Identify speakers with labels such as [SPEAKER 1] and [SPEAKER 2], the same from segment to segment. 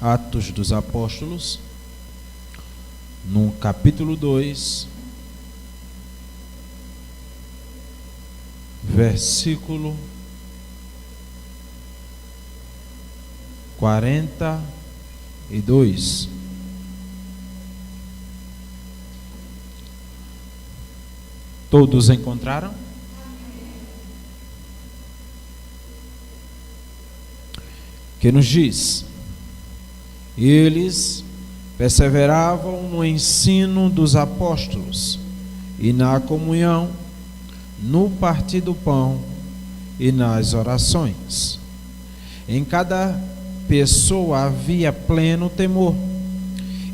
[SPEAKER 1] Atos dos Apóstolos, no capítulo 2, versículo 42. Todos encontraram? Que nos diz: eles perseveravam no ensino dos apóstolos e na comunhão, no partir do pão e nas orações. Em cada pessoa havia pleno temor,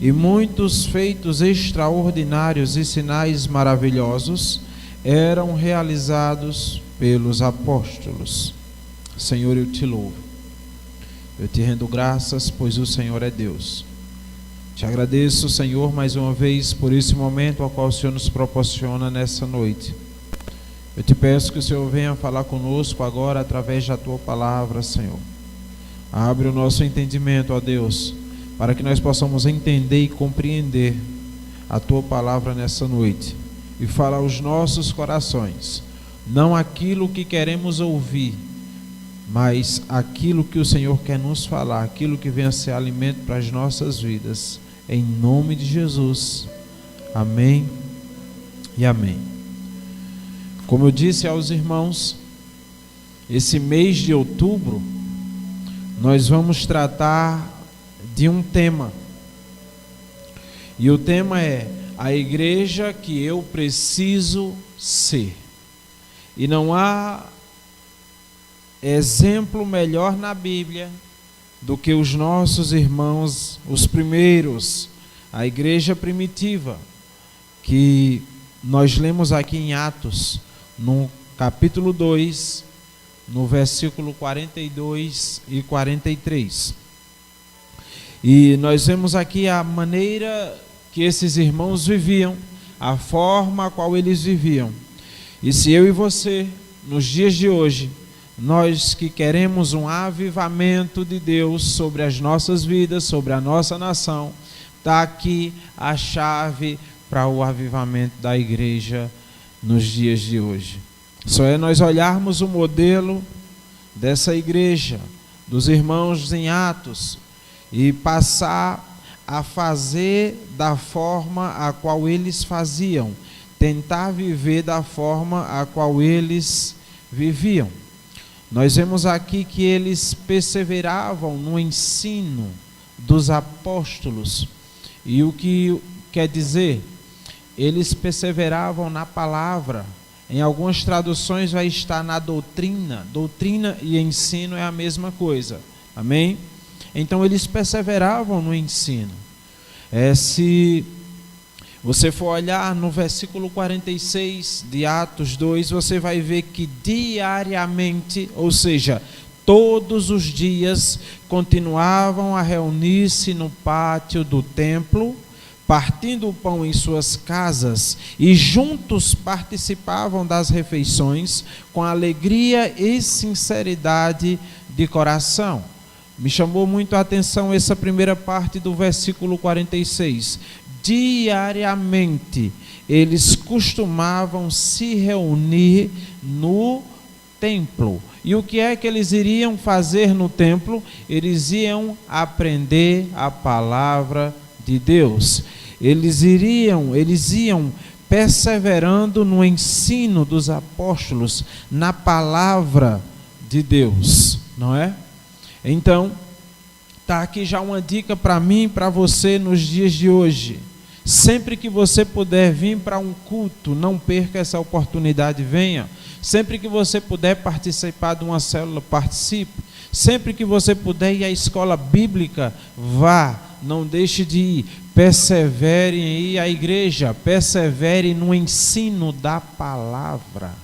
[SPEAKER 1] e muitos feitos extraordinários e sinais maravilhosos eram realizados pelos apóstolos. Senhor, eu te louvo, eu te rendo graças, pois o Senhor é Deus. Te agradeço, Senhor, mais uma vez por esse momento ao qual o Senhor nos proporciona nessa noite. Eu te peço que o Senhor venha falar conosco agora através da tua palavra, Senhor. Abre o nosso entendimento, ó Deus, para que nós possamos entender e compreender a tua palavra nessa noite. E fala aos nossos corações, não aquilo que queremos ouvir, mas aquilo que o Senhor quer nos falar, aquilo que venha ser alimento para as nossas vidas. Em nome de Jesus. Amém e amém. Como eu disse aos irmãos, esse mês de outubro, nós vamos tratar de um tema. E o tema é a igreja que eu preciso ser. E não há exemplo melhor na Bíblia do que os nossos irmãos, os primeiros, a igreja primitiva, que nós lemos aqui em Atos, no capítulo 2, no versículo 42 e 43. E nós vemos aqui a maneira que esses irmãos viviam, a forma a qual eles viviam. E se eu e você, nos dias de hoje, nós que queremos um avivamento de Deus sobre as nossas vidas, sobre a nossa nação, está aqui a chave para o avivamento da igreja nos dias de hoje. Só é nós olharmos o modelo dessa igreja, dos irmãos em Atos, e passar a fazer da forma a qual eles faziam, tentar viver da forma a qual eles viviam. Nós vemos aqui que eles perseveravam no ensino dos apóstolos. E o que quer dizer? Eles perseveravam na palavra. Em algumas traduções vai estar na doutrina. Doutrina e ensino é a mesma coisa. Amém? Então eles perseveravam no ensino. Se você for olhar no versículo 46 de Atos 2, você vai ver que diariamente, ou seja, todos os dias, continuavam a reunir-se no pátio do templo, partindo o pão em suas casas, e juntos participavam das refeições com alegria e sinceridade de coração. Me chamou muito a atenção essa primeira parte do versículo 46. Diariamente eles costumavam se reunir no templo. E o que é que eles iriam fazer no templo? Eles iam aprender a palavra de Deus. Eles iam perseverando no ensino dos apóstolos, na palavra de Deus, não é? Então, está aqui já uma dica para mim e para você nos dias de hoje. Sempre que você puder vir para um culto, não perca essa oportunidade, venha. Sempre que você puder participar de uma célula, participe. Sempre que você puder ir à escola bíblica, vá, não deixe de ir. Persevere em ir à igreja, persevere no ensino da palavra.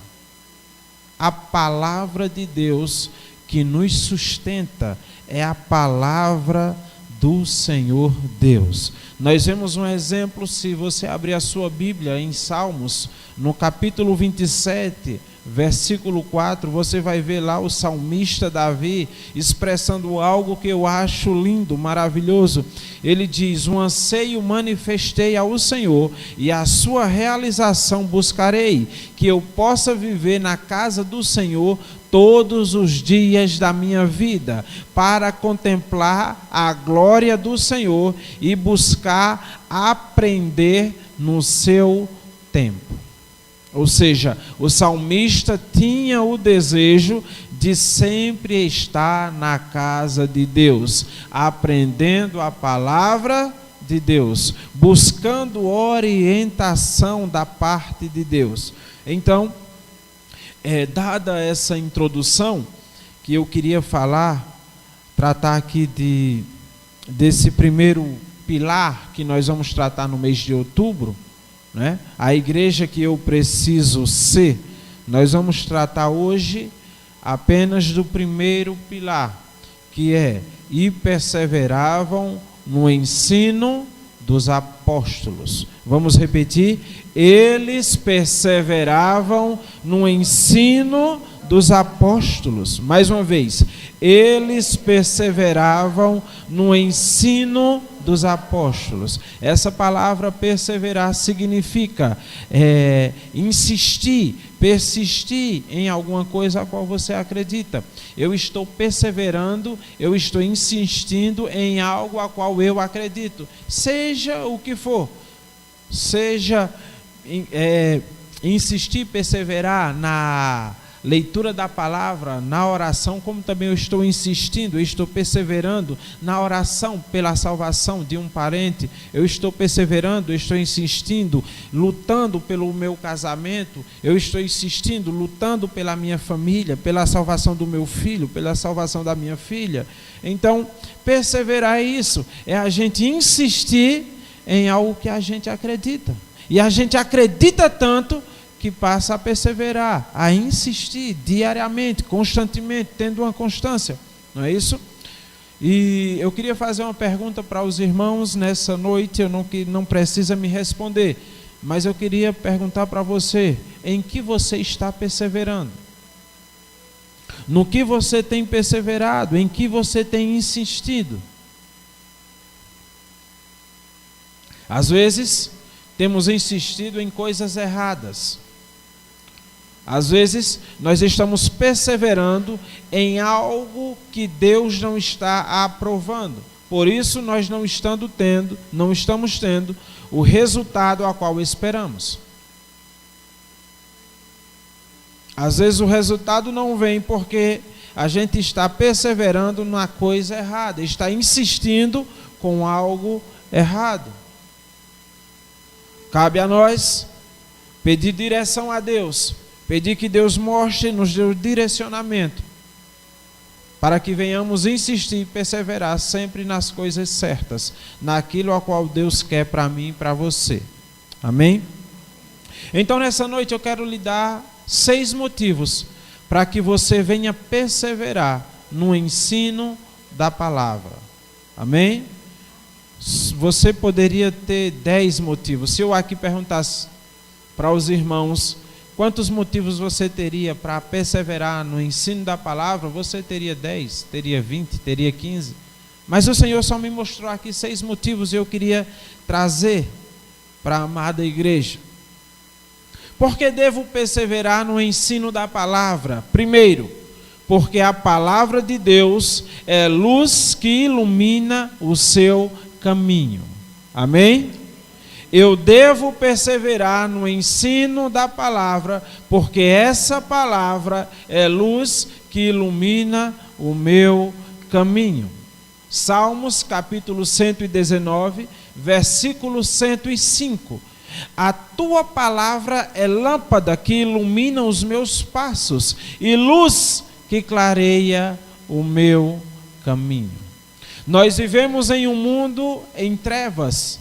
[SPEAKER 1] A palavra de Deus que nos sustenta é a palavra do Senhor Deus. Nós vemos um exemplo, se você abrir a sua Bíblia em Salmos, no capítulo 27, versículo 4, você vai ver lá o salmista Davi expressando algo que eu acho lindo, maravilhoso. Ele diz: um anseio manifestei ao Senhor, e a sua realização buscarei, que eu possa viver na casa do Senhor todos os dias da minha vida, para contemplar a glória do Senhor e buscar aprender no seu tempo. Ou seja, o salmista tinha o desejo de sempre estar na casa de Deus, aprendendo a palavra de Deus, buscando orientação da parte de Deus. Então, dada essa introdução, que eu queria tratar aqui desse primeiro pilar que nós vamos tratar no mês de outubro, né? A igreja que eu preciso ser. Nós vamos tratar hoje apenas do primeiro pilar, que é: e perseveravam no ensino dos apóstolos. Vamos repetir: eles perseveravam no ensino dos apóstolos. Mais uma vez: eles perseveravam no ensino dos apóstolos. Essa palavra perseverar significa insistir, persistir em alguma coisa a qual você acredita. Eu estou perseverando, eu estou insistindo em algo a qual eu acredito, seja o que for. Seja insistir, perseverar na leitura da palavra, na oração, como também eu estou insistindo, eu estou perseverando na oração pela salvação de um parente, eu estou perseverando, eu estou insistindo, lutando pelo meu casamento, eu estou insistindo, lutando pela minha família, pela salvação do meu filho, pela salvação da minha filha. Então, perseverar é isso, é a gente insistir em algo que a gente acredita, e a gente acredita tanto que passa a perseverar, a insistir diariamente, constantemente, tendo uma constância, não é isso? E eu queria fazer uma pergunta para os irmãos nessa noite. Eu não precisa me responder, mas eu queria perguntar para você: em que você está perseverando? No que você tem perseverado? Em que você tem insistido? Às vezes temos insistido em coisas erradas. Às vezes nós estamos perseverando em algo que Deus não está aprovando. Por isso nós não estamos tendo o resultado a qual esperamos. Às vezes o resultado não vem porque a gente está perseverando na coisa errada, está insistindo com algo errado. Cabe a nós pedir direção a Deus, pedir que Deus mostre, nos dê o direcionamento, para que venhamos insistir e perseverar sempre nas coisas certas, naquilo a qual Deus quer para mim e para você. Amém? Então nessa noite eu quero lhe dar 6 motivos para que você venha perseverar no ensino da palavra. Amém? Você poderia ter 10 motivos. Se eu aqui perguntasse para os irmãos quantos motivos você teria para perseverar no ensino da palavra, você teria 10, teria 20, teria 15. Mas o Senhor só me mostrou aqui 6 motivos e eu queria trazer para a amada igreja. Por que devo perseverar no ensino da palavra? Primeiro, porque a palavra de Deus é luz que ilumina o seu caminho. Amém? Eu devo perseverar no ensino da palavra, porque essa palavra é luz que ilumina o meu caminho. Salmos capítulo 119, versículo 105. A tua palavra é lâmpada que ilumina os meus passos e luz que clareia o meu caminho. Nós vivemos em um mundo em trevas,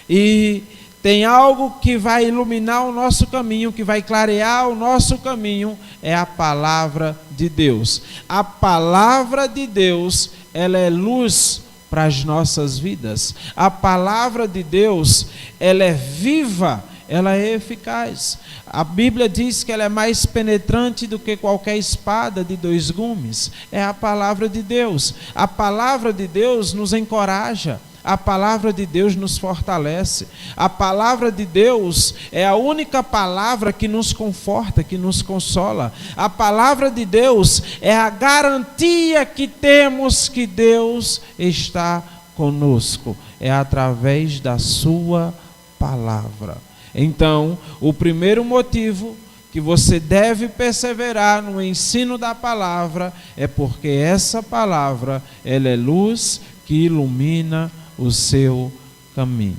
[SPEAKER 1] e tem algo que vai iluminar o nosso caminho, que vai clarear o nosso caminho, é a palavra de Deus. A palavra de Deus, ela é luz para as nossas vidas. A palavra de Deus, ela é viva ela é eficaz. A Bíblia diz que ela é mais penetrante do que qualquer espada de 2 gumes. É a palavra de Deus. A palavra de Deus nos encoraja. A palavra de Deus nos fortalece. A palavra de Deus é a única palavra que nos conforta, que nos consola. A palavra de Deus é a garantia que temos que Deus está conosco. É através da sua palavra. Então, o primeiro motivo que você deve perseverar no ensino da palavra é porque essa palavra, ela é luz que ilumina o seu caminho.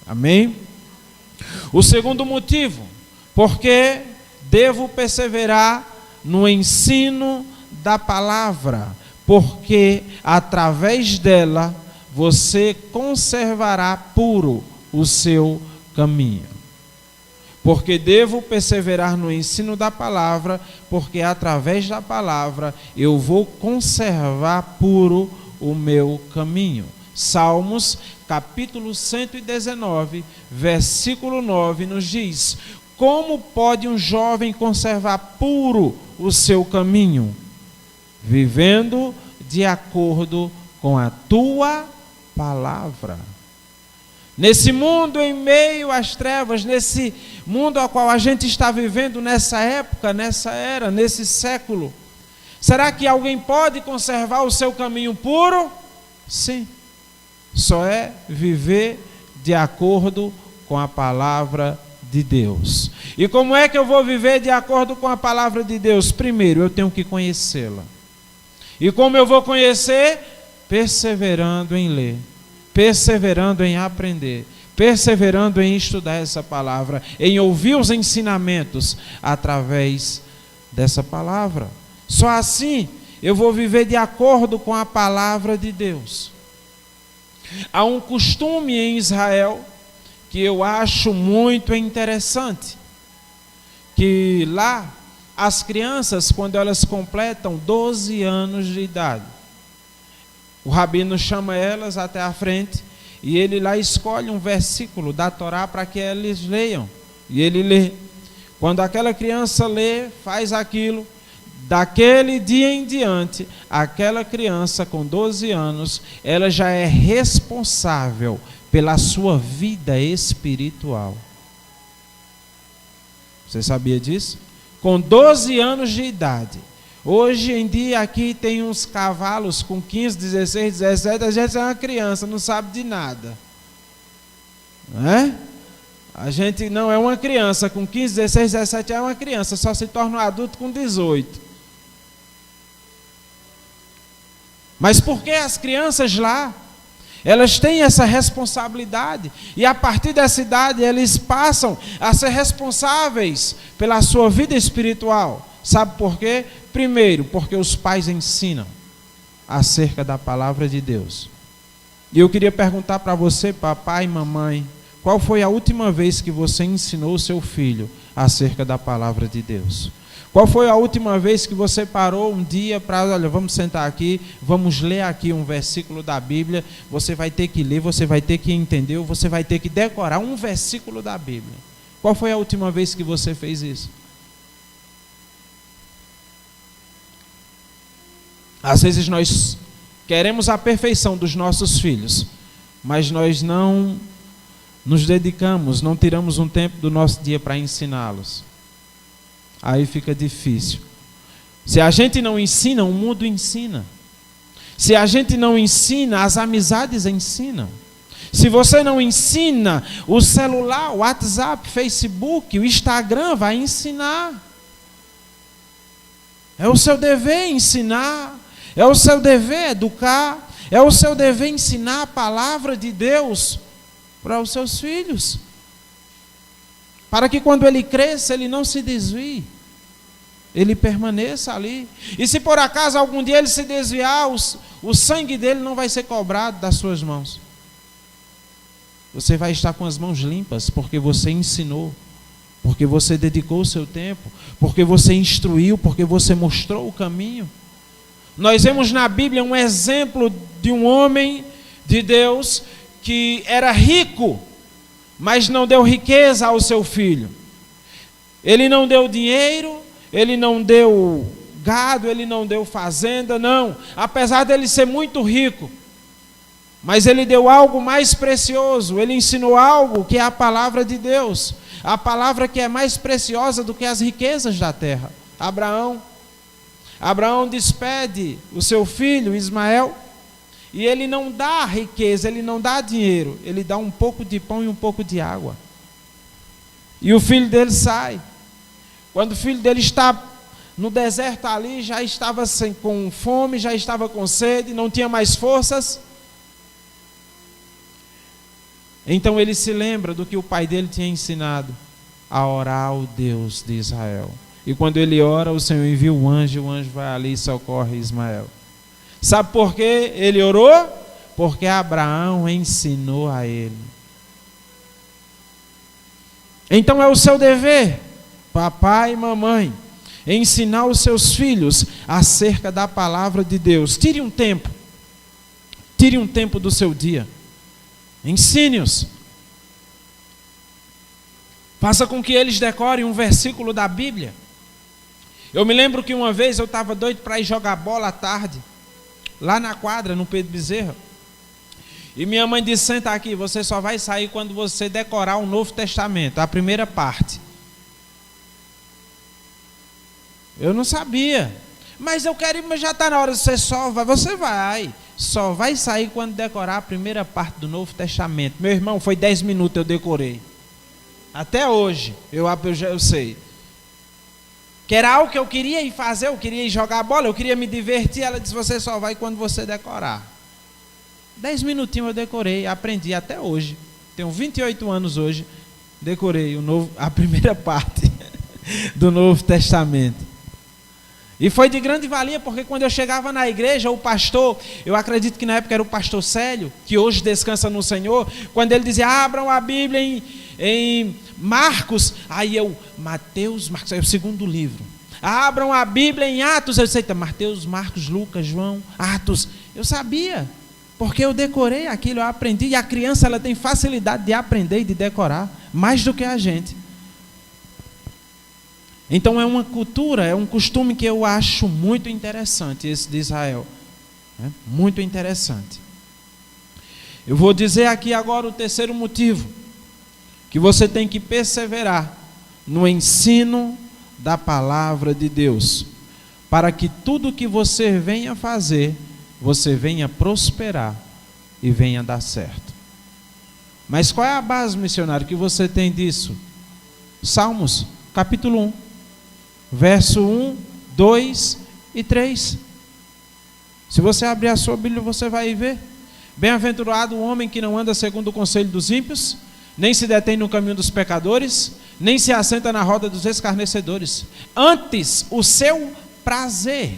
[SPEAKER 1] Amém? O segundo motivo, porque devo perseverar no ensino da palavra, porque através dela você conservará puro o seu caminho. Porque devo perseverar no ensino da palavra, porque através da palavra eu vou conservar puro o meu caminho. Salmos, capítulo 119, versículo 9, nos diz: como pode um jovem conservar puro o seu caminho? Vivendo de acordo com a tua palavra. Nesse mundo em meio às trevas, nesse mundo ao qual a gente está vivendo nessa época, nessa era, nesse século, será que alguém pode conservar o seu caminho puro? Sim. Só é viver de acordo com a palavra de Deus. E como é que eu vou viver de acordo com a palavra de Deus? Primeiro, eu tenho que conhecê-la. E como eu vou conhecer? Perseverando em ler, perseverando em aprender, perseverando em estudar essa palavra, em ouvir os ensinamentos através dessa palavra. Só assim eu vou viver de acordo com a palavra de Deus. Há um costume em Israel que eu acho muito interessante, que lá as crianças, quando elas completam 12 anos de idade, o rabino chama elas até a frente e ele lá escolhe um versículo da Torá para que eles leiam. E ele lê. Quando aquela criança lê, faz aquilo, daquele dia em diante, aquela criança com 12 anos, ela já é responsável pela sua vida espiritual. Você sabia disso? Com 12 anos de idade. Hoje em dia aqui tem uns cavalos com 15, 16, 17, a gente é uma criança, não sabe de nada. Não é? A gente não é uma criança com 15, 16, 17, é uma criança, só se torna um adulto com 18. Mas por que as crianças lá, elas têm essa responsabilidade, e a partir dessa idade eles passam a ser responsáveis pela sua vida espiritual? Sabe por quê? Primeiro, porque os pais ensinam acerca da palavra de Deus. E eu queria perguntar para você, papai e mamãe, qual foi a última vez que você ensinou o seu filho acerca da palavra de Deus? Qual foi a última vez que você parou um dia para, olha, vamos sentar aqui, vamos ler aqui um versículo da Bíblia, você vai ter que ler, você vai ter que entender, você vai ter que decorar um versículo da Bíblia. Qual foi a última vez que você fez isso? Às vezes nós queremos a perfeição dos nossos filhos, mas nós não nos dedicamos, não tiramos um tempo do nosso dia para ensiná-los. Aí fica difícil. Se a gente não ensina, o mundo ensina. Se a gente não ensina, as amizades ensinam. Se você não ensina, o celular, o WhatsApp, Facebook, o Instagram vai ensinar. É o seu dever ensinar. É o seu dever educar. É o seu dever ensinar a palavra de Deus para os seus filhos. Para que quando ele cresça, ele não se desvie. Ele permaneça ali. E se por acaso algum dia ele se desviar, o sangue dele não vai ser cobrado das suas mãos. Você vai estar com as mãos limpas, porque você ensinou, porque você dedicou o seu tempo, porque você instruiu, porque você mostrou o caminho. Nós vemos na Bíblia um exemplo de um homem de Deus que era rico, mas não deu riqueza ao seu filho. Ele não deu dinheiro, ele não deu gado, ele não deu fazenda, não. Apesar dele ser muito rico, mas ele deu algo mais precioso, ele ensinou algo que é a palavra de Deus, a palavra que é mais preciosa do que as riquezas da terra. Abraão despede o seu filho Ismael, e ele não dá riqueza, ele não dá dinheiro, ele dá um pouco de pão e um pouco de água. E o filho dele sai. Quando o filho dele está no deserto ali, já estava com fome, já estava com sede, não tinha mais forças. Então ele se lembra do que o pai dele tinha ensinado, a orar ao Deus de Israel. E quando ele ora, o Senhor envia o anjo vai ali e socorre Ismael. Sabe por que ele orou? Porque Abraão ensinou a ele. Então é o seu dever, papai e mamãe, ensinar os seus filhos acerca da palavra de Deus. Tire um tempo do seu dia, ensine-os. Faça com que eles decorem um versículo da Bíblia. Eu me lembro que uma vez eu estava doido para ir jogar bola à tarde, lá na quadra, no Pedro Bezerra. E minha mãe disse: senta aqui, você só vai sair quando você decorar o Novo Testamento, a primeira parte. Eu não sabia. Mas eu quero ir, mas já está na hora, você só vai sair quando decorar a primeira parte do Novo Testamento. Meu irmão, foi 10 minutos eu decorei. Até hoje, eu sei. Que era algo que eu queria ir fazer, eu queria ir jogar bola, eu queria me divertir. Ela disse: você só vai quando você decorar. 10 minutinhos eu decorei, aprendi até hoje. Tenho 28 anos hoje, decorei a primeira parte do Novo Testamento. E foi de grande valia, porque quando eu chegava na igreja, o pastor, eu acredito que na época era o pastor Célio, que hoje descansa no Senhor, quando ele dizia: abram a Bíblia em Marcos, aí eu, Mateus, Marcos, é o segundo livro. Abram a Bíblia em Atos, eu sei, Mateus, Marcos, Lucas, João, Atos. Eu sabia, porque eu decorei aquilo, eu aprendi, e a criança ela tem facilidade de aprender e de decorar, mais do que a gente. Então é uma cultura, é um costume que eu acho muito interessante, esse de Israel. Muito interessante. Eu vou dizer aqui agora o terceiro motivo, que você tem que perseverar no ensino da palavra de Deus, para que tudo que você venha fazer, você venha prosperar e venha dar certo. Mas qual é a base, missionário, que você tem disso? Salmos, capítulo 1. Verso 1, 2 e 3. Se você abrir a sua Bíblia, você vai ver. Bem-aventurado o homem que não anda segundo o conselho dos ímpios, nem se detém no caminho dos pecadores, nem se assenta na roda dos escarnecedores. Antes, o seu prazer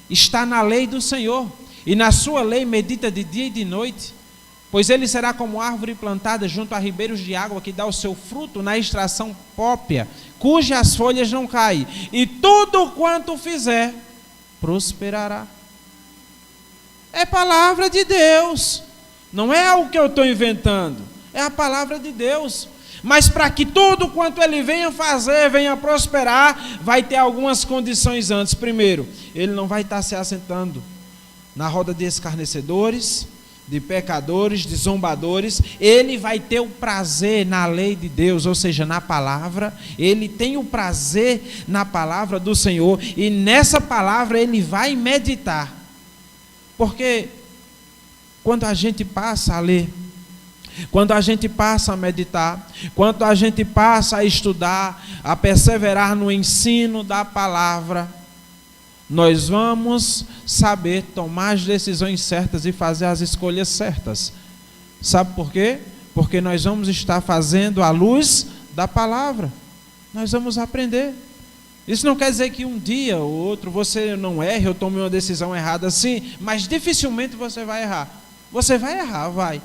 [SPEAKER 1] está na lei do Senhor, e na sua lei medita de dia e de noite. Pois ele será como árvore plantada junto a ribeiros de água, que dá o seu fruto na estação própria, cujas folhas não caem, e tudo quanto fizer, prosperará. É palavra de Deus, não é algo que eu estou inventando, é a palavra de Deus. Mas para que tudo quanto ele venha fazer, venha prosperar, vai ter algumas condições antes. Primeiro, ele não vai estar se assentando na roda de escarnecedores, de pecadores, de zombadores. Ele vai ter o prazer na lei de Deus, ou seja, na palavra. Ele tem o prazer na palavra do Senhor, e nessa palavra ele vai meditar. Porque quando a gente passa a ler, quando a gente passa a meditar, quando a gente passa a estudar, a perseverar no ensino da palavra, nós vamos saber tomar as decisões certas e fazer as escolhas certas. Sabe por quê? Porque nós vamos estar fazendo à luz da palavra. Nós vamos aprender. Isso não quer dizer que um dia ou outro você não erre ou tome uma decisão errada, sim, mas dificilmente você vai errar. Você vai errar, vai,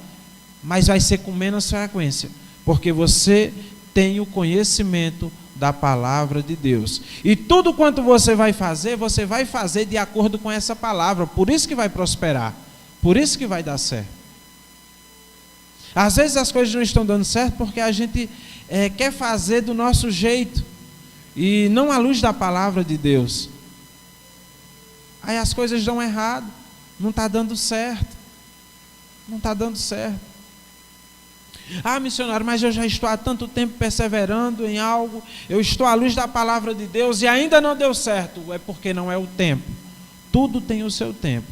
[SPEAKER 1] mas vai ser com menos frequência, porque você tem o conhecimento da palavra de Deus. E tudo quanto você vai fazer de acordo com essa palavra. Por isso que vai prosperar, por isso que vai dar certo. Às vezes as coisas não estão dando certo porque a gente quer fazer do nosso jeito e não à luz da palavra de Deus. Aí as coisas dão errado, não está dando certo. Não está dando certo. Ah, missionário, mas eu já estou há tanto tempo perseverando em algo, eu estou à luz da palavra de Deus e ainda não deu certo. É porque não é o tempo. Tudo tem o seu tempo.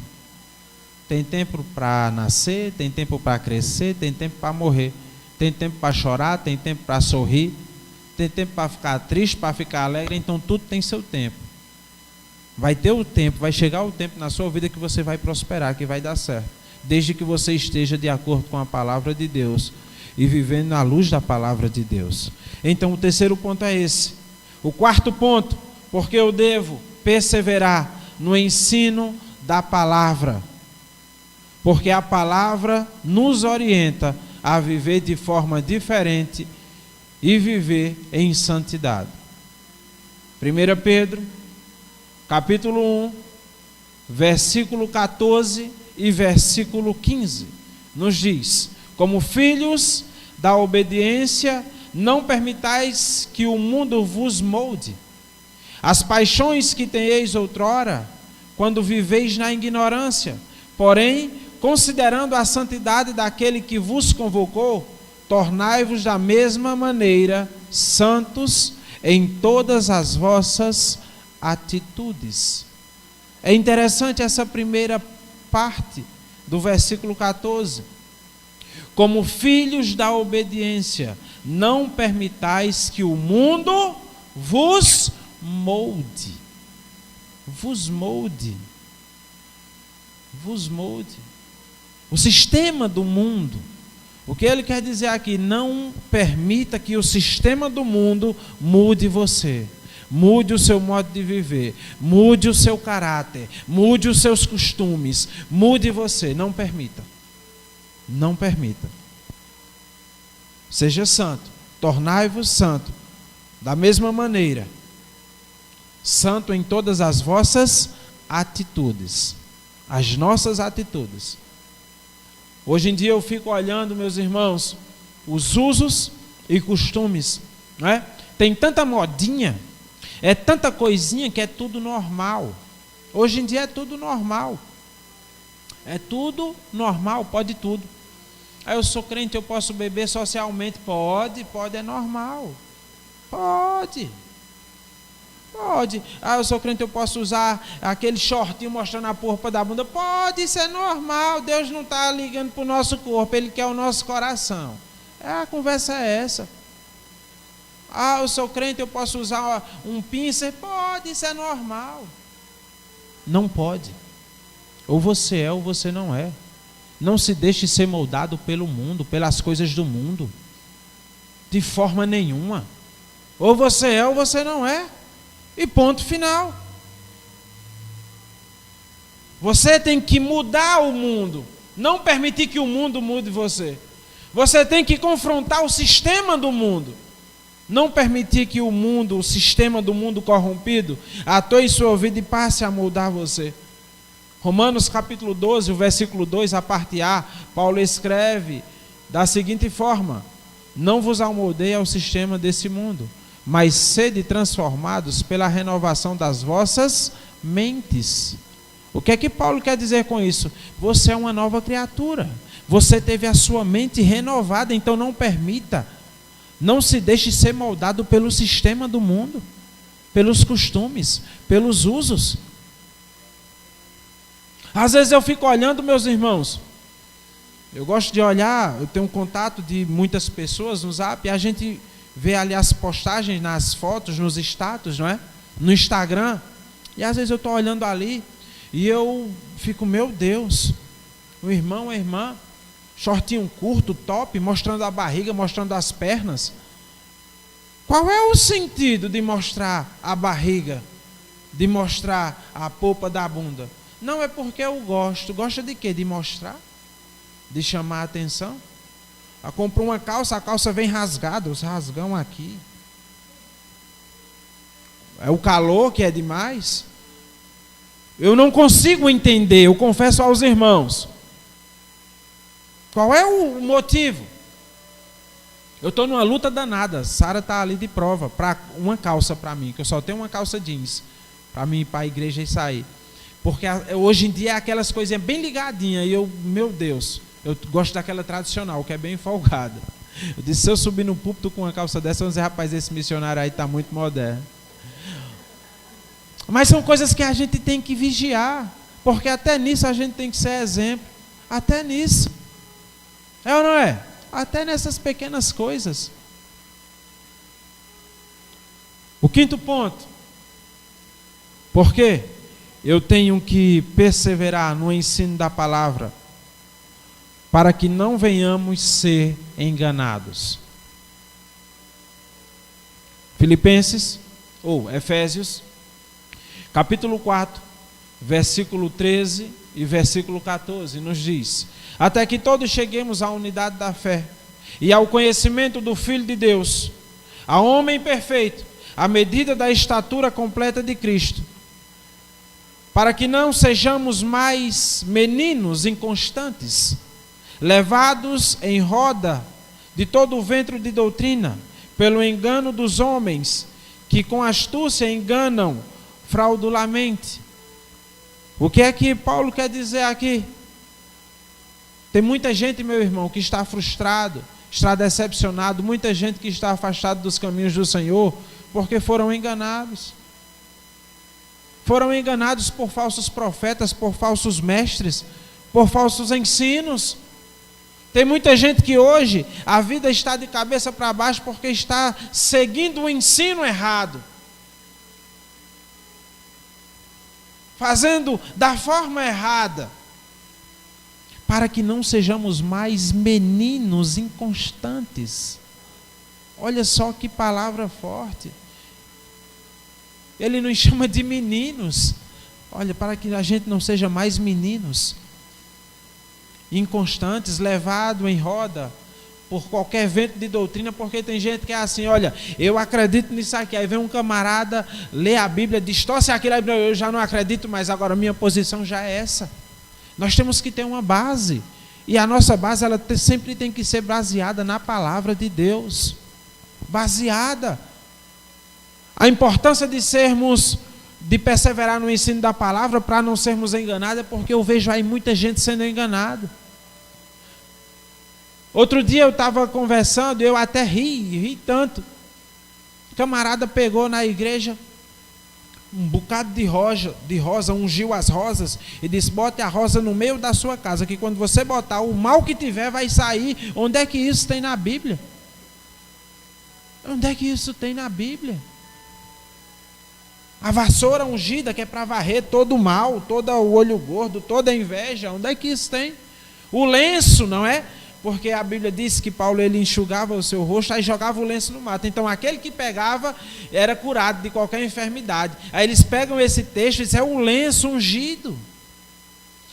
[SPEAKER 1] Tem tempo para nascer, tem tempo para crescer, tem tempo para morrer. Tem tempo para chorar, tem tempo para sorrir, tem tempo para ficar triste, para ficar alegre. Então tudo tem seu tempo. Vai ter o tempo, vai chegar o tempo na sua vida que você vai prosperar, que vai dar certo. Desde que você esteja de acordo com a palavra de Deus e vivendo na luz da palavra de Deus. Então o terceiro ponto é esse. O quarto ponto, porque eu devo perseverar no ensino da palavra. Porque a palavra nos orienta a viver de forma diferente e viver em santidade. 1 Pedro, capítulo 1, versículo 14 e versículo 15, nos diz: como filhos da obediência, não permitais que o mundo vos molde. As paixões que tenheis outrora, quando viveis na ignorância, porém, considerando a santidade daquele que vos convocou, tornai-vos da mesma maneira santos em todas as vossas atitudes. É interessante essa primeira parte do versículo 14. Como filhos da obediência, não permitais que o mundo vos molde. Vos molde. Vos molde. O sistema do mundo. O que ele quer dizer aqui? Não permita que o sistema do mundo mude você. Mude o seu modo de viver, mude o seu caráter, mude os seus costumes, mude você, não permita. Não permita. Seja santo, tornai-vos santo, da mesma maneira, santo em todas as vossas atitudes, as nossas atitudes. Hoje em dia eu fico olhando, meus irmãos, os usos e costumes, não é? Tem tanta modinha, é tanta coisinha que é tudo normal. Hoje em dia é tudo normal. É tudo normal, pode tudo. Aí eu sou crente, eu posso beber socialmente? Pode, é normal. Pode. Ah, eu sou crente, eu posso usar aquele shortinho mostrando a polpa da bunda? Pode, isso é normal. Deus não está ligando para o nosso corpo, Ele quer o nosso coração. A conversa é essa. Ah, eu sou crente, eu posso usar um pincer? Pode, isso é normal. Não pode. Ou você é ou você não é. Não se deixe ser moldado pelo mundo, pelas coisas do mundo. De forma nenhuma. Ou você é ou você não é. E ponto final. Você tem que mudar o mundo. Não permitir que o mundo mude você. Você tem que confrontar o sistema do mundo. Não permitir que o mundo, o sistema do mundo corrompido, atoe sua vida e passe a moldar você. Romanos capítulo 12, o versículo 2, a parte A, Paulo escreve da seguinte forma: não vos amoldeie ao sistema desse mundo, mas sede transformados pela renovação das vossas mentes. O que é que Paulo quer dizer com isso? Você é uma nova criatura. Você teve a sua mente renovada, então não permita. Não se deixe ser moldado pelo sistema do mundo, pelos costumes, pelos usos. Às vezes eu fico olhando, meus irmãos, eu gosto de olhar, eu tenho um contato de muitas pessoas no Zap, e a gente vê ali as postagens nas fotos, nos status, não é? No Instagram, e às vezes eu estou olhando ali, e eu fico, meu Deus, o irmão, a irmã, shortinho curto, top, mostrando a barriga, mostrando as pernas. Qual é o sentido de mostrar a barriga, de mostrar a polpa da bunda? Não, é porque eu gosto. Gosta de quê? De mostrar? De chamar a atenção? Eu compro uma calça, a calça vem rasgada, os rasgão aqui. É o calor que é demais. Eu não consigo entender, eu confesso aos irmãos. Qual é o motivo? Eu estou numa luta danada. Sara está ali de prova para uma calça para mim, que eu só tenho uma calça jeans para mim ir para a igreja e sair. Porque hoje em dia é aquelas coisinhas bem ligadinhas e eu, meu Deus, eu gosto daquela tradicional, que é bem folgada. Eu disse, se eu subir no púlpito com uma calça dessa, eu vou dizer, rapaz, esse missionário aí está muito moderno. Mas são coisas que a gente tem que vigiar, porque até nisso a gente tem que ser exemplo. Até nisso. É ou não é? Até nessas pequenas coisas. O quinto ponto. Por quê? Eu tenho que perseverar no ensino da palavra para que não venhamos ser enganados. Efésios, capítulo 4, versículo 13 e versículo 14, nos diz: até que todos cheguemos à unidade da fé e ao conhecimento do Filho de Deus, a homem perfeito, à medida da estatura completa de Cristo, para que não sejamos mais meninos inconstantes, levados em roda de todo o ventre de doutrina, pelo engano dos homens, que com astúcia enganam fraudulamente. O que é que Paulo quer dizer aqui? Tem muita gente, meu irmão, que está frustrado, está decepcionado, muita gente que está afastado dos caminhos do Senhor, porque foram enganados. Foram enganados por falsos profetas, por falsos mestres, por falsos ensinos. Tem muita gente que hoje a vida está de cabeça para baixo porque está seguindo o ensino errado. Fazendo da forma errada. Para que não sejamos mais meninos inconstantes. Olha só que palavra forte. Ele nos chama de meninos. Olha, para que a gente não seja mais meninos inconstantes, levado em roda por qualquer vento de doutrina, porque tem gente que é assim, olha, eu acredito nisso aqui, aí vem um camarada, lê a Bíblia, distorce aquilo, eu já não acredito mais, agora minha posição já é essa. Nós temos que ter uma base, e a nossa base ela sempre tem que ser baseada na palavra de Deus, baseada. A importância de perseverar no ensino da palavra para não sermos enganados, é porque eu vejo aí muita gente sendo enganada. Outro dia eu estava conversando, eu até ri tanto. O camarada pegou na igreja um bocado de rosa, ungiu as rosas e disse, bote a rosa no meio da sua casa, que quando você botar, o mal que tiver vai sair. Onde é que isso tem na Bíblia? Onde é que isso tem na Bíblia? A vassoura ungida, que é para varrer todo o mal, todo o olho gordo, toda a inveja, onde é que isso tem? O lenço, não é? Porque a Bíblia diz que Paulo ele enxugava o seu rosto, aí jogava o lenço no mato. Então aquele que pegava era curado de qualquer enfermidade. Aí eles pegam esse texto e dizem, é o lenço ungido.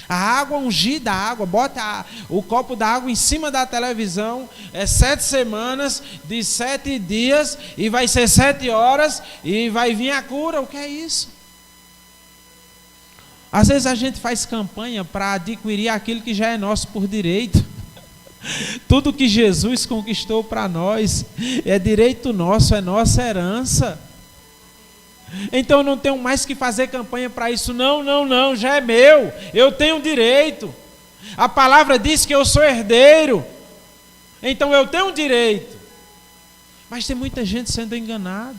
[SPEAKER 1] A água ungida, bota o copo da água em cima da televisão, 7 semanas, de 7 dias, e vai ser 7 horas, e vai vir a cura. O que é isso? Às vezes a gente faz campanha para adquirir aquilo que já é nosso por direito. Tudo que Jesus conquistou para nós é direito nosso, é nossa herança. Então eu não tenho mais que fazer campanha para isso. Não, já é meu. Eu tenho direito. A palavra diz que eu sou herdeiro. Então eu tenho direito. Mas tem muita gente sendo enganada.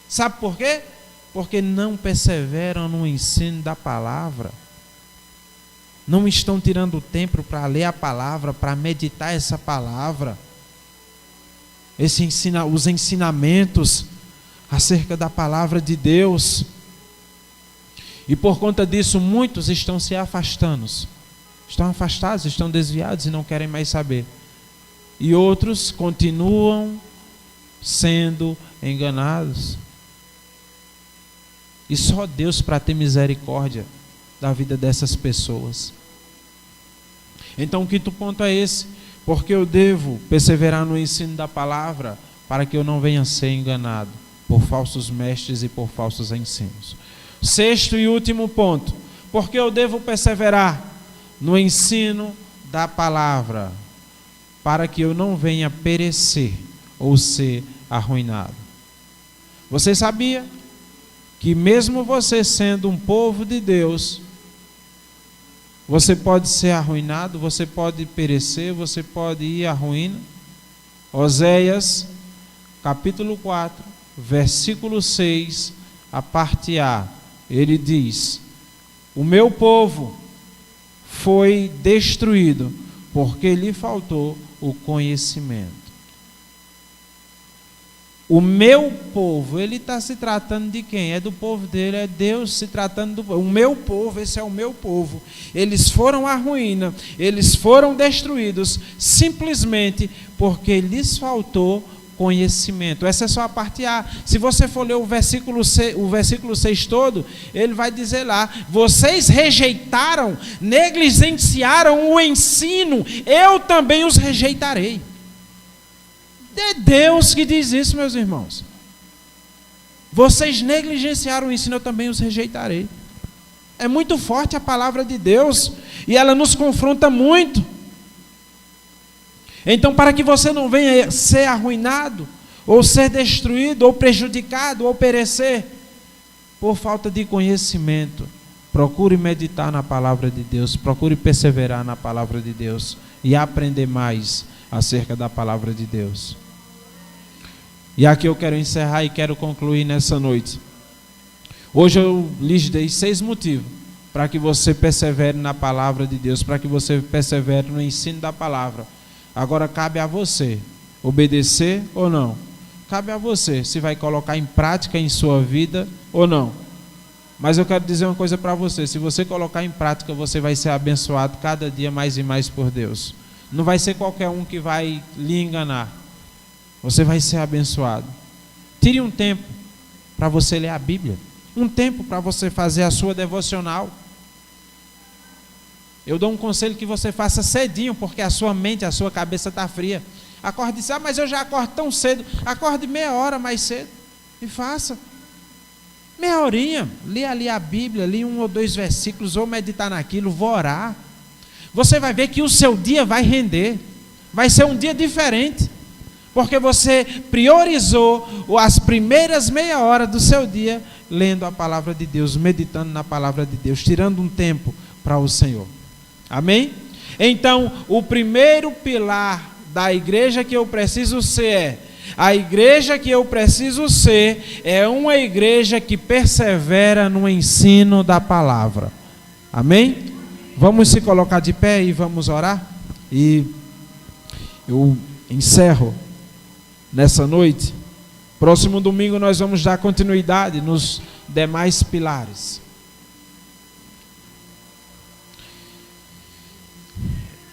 [SPEAKER 1] Sabe por quê? Porque não perseveram no ensino da palavra. Não estão tirando tempo para ler a palavra, para meditar essa palavra. Os ensinamentos acerca da palavra de Deus. E por conta disso, muitos estão se afastando. Estão afastados, estão desviados e não querem mais saber. E outros continuam sendo enganados. E só Deus para ter misericórdia da vida dessas pessoas. Então o quinto ponto é esse. Porque eu devo perseverar no ensino da palavra para que eu não venha a ser enganado por falsos mestres e por falsos ensinos. Sexto e último ponto. Porque eu devo perseverar no ensino da palavra para que eu não venha perecer ou ser arruinado. Você sabia que mesmo você sendo um povo de Deus, você pode ser arruinado, você pode perecer, você pode ir à ruína? Oséias, capítulo 4, versículo 6, a parte A, ele diz: o meu povo foi destruído porque lhe faltou o conhecimento. O meu povo, ele está se tratando de quem? É do povo dele, é Deus se tratando do povo. O meu povo, esse é o meu povo. Eles foram à ruína, eles foram destruídos simplesmente porque lhes faltou conhecimento. Essa é só a parte A. Se você for ler o versículo 6 todo, ele vai dizer lá: vocês rejeitaram, negligenciaram o ensino, eu também os rejeitarei. É Deus que diz isso, meus irmãos. Vocês negligenciaram o ensino, eu também os rejeitarei. É muito forte a palavra de Deus e ela nos confronta muito. Então, para que você não venha ser arruinado, ou ser destruído, ou prejudicado, ou perecer por falta de conhecimento, procure meditar na palavra de Deus, procure perseverar na palavra de Deus e aprender mais acerca da palavra de Deus. E aqui eu quero encerrar e quero concluir nessa noite. Hoje eu lhes dei 6 motivos para que você persevere na palavra de Deus, para que você persevere no ensino da palavra. Agora cabe a você obedecer ou não. Cabe a você se vai colocar em prática em sua vida ou não. Mas eu quero dizer uma coisa para você: se você colocar em prática, você vai ser abençoado cada dia mais e mais por Deus. Não vai ser qualquer um que vai lhe enganar. Você vai ser abençoado. Tire um tempo para você ler a Bíblia. Um tempo para você fazer a sua devocional. Eu dou um conselho que você faça cedinho, porque a sua mente, a sua cabeça está fria. Acorde e diz: mas eu já acordo tão cedo. Acorde meia hora mais cedo e faça. Meia horinha, lê ali a Bíblia, lê 1 ou 2 versículos, ou meditar naquilo, vou orar. Você vai ver que o seu dia vai render. Vai ser um dia diferente. Porque você priorizou as primeiras meia hora do seu dia lendo a palavra de Deus, meditando na palavra de Deus, tirando um tempo para o Senhor. Amém? Então, o primeiro pilar da igreja que eu preciso ser a igreja que eu preciso ser é uma igreja que persevera no ensino da palavra. Amém? Vamos se colocar de pé e vamos orar? E eu encerro nessa noite. Próximo domingo nós vamos dar continuidade nos demais pilares.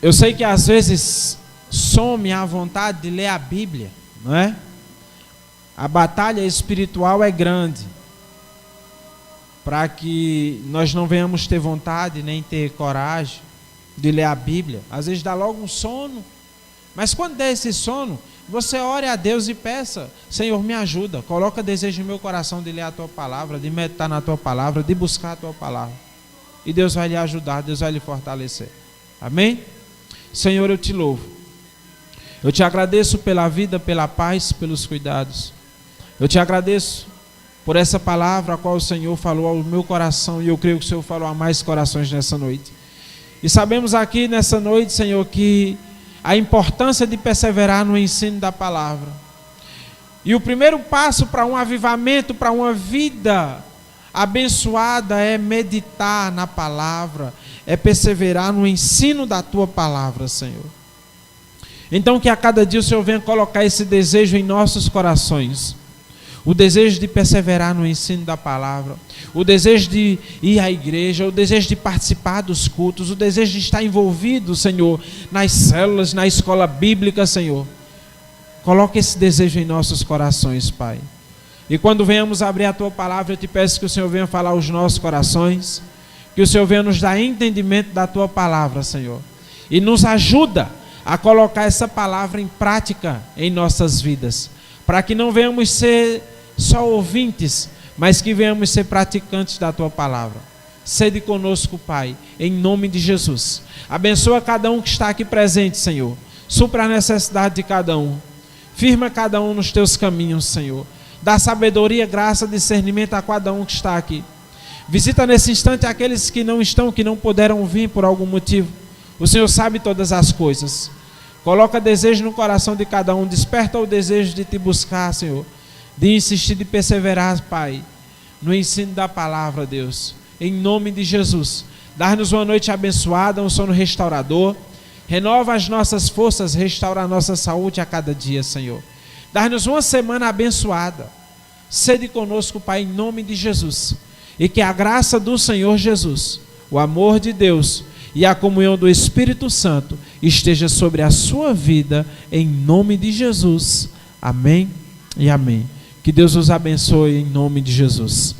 [SPEAKER 1] Eu sei que às vezes some a vontade de ler a Bíblia, não é? A batalha espiritual é grande, para que nós não venhamos ter vontade nem ter coragem de ler a Bíblia. Às vezes dá logo um sono, mas quando der esse sono, você ore a Deus e peça: Senhor, me ajuda, coloca desejo no meu coração de ler a Tua palavra, de meditar na Tua palavra, de buscar a Tua palavra. E Deus vai lhe ajudar, Deus vai lhe fortalecer. Amém? Senhor, eu te louvo. Eu te agradeço pela vida, pela paz, pelos cuidados. Eu te agradeço por essa palavra a qual o Senhor falou ao meu coração, e eu creio que o Senhor falou a mais corações nessa noite. E sabemos aqui nessa noite, Senhor, que a importância de perseverar no ensino da palavra. E o primeiro passo para um avivamento, para uma vida abençoada, é meditar na palavra, é perseverar no ensino da Tua palavra, Senhor. Então que a cada dia o Senhor venha colocar esse desejo em nossos corações. O desejo de perseverar no ensino da palavra, o desejo de ir à igreja, o desejo de participar dos cultos, o desejo de estar envolvido, Senhor, nas células, na escola bíblica, Senhor. Coloque esse desejo em nossos corações, Pai. E quando venhamos abrir a Tua palavra, eu te peço que o Senhor venha falar aos nossos corações, que o Senhor venha nos dar entendimento da Tua palavra, Senhor. E nos ajuda a colocar essa palavra em prática em nossas vidas, para que não venhamos ser só ouvintes, mas que venhamos ser praticantes da Tua palavra. Sede conosco, Pai, em nome de Jesus. Abençoa cada um que está aqui presente, Senhor. Supra a necessidade de cada um. Firma cada um nos teus caminhos, Senhor. Dá sabedoria, graça, discernimento a cada um que está aqui. Visita nesse instante aqueles que não estão, que não puderam vir por algum motivo. O Senhor sabe todas as coisas. Coloca desejo no coração de cada um. Desperta o desejo de te buscar, Senhor. De insistir, de perseverar, Pai, no ensino da palavra, Deus. Em nome de Jesus. Dá-nos uma noite abençoada, um sono restaurador. Renova as nossas forças, restaura a nossa saúde a cada dia, Senhor. Dá-nos uma semana abençoada. Sede conosco, Pai, em nome de Jesus. E que a graça do Senhor Jesus, o amor de Deus e a comunhão do Espírito Santo esteja sobre a sua vida, em nome de Jesus. Amém e amém. Que Deus os abençoe em nome de Jesus.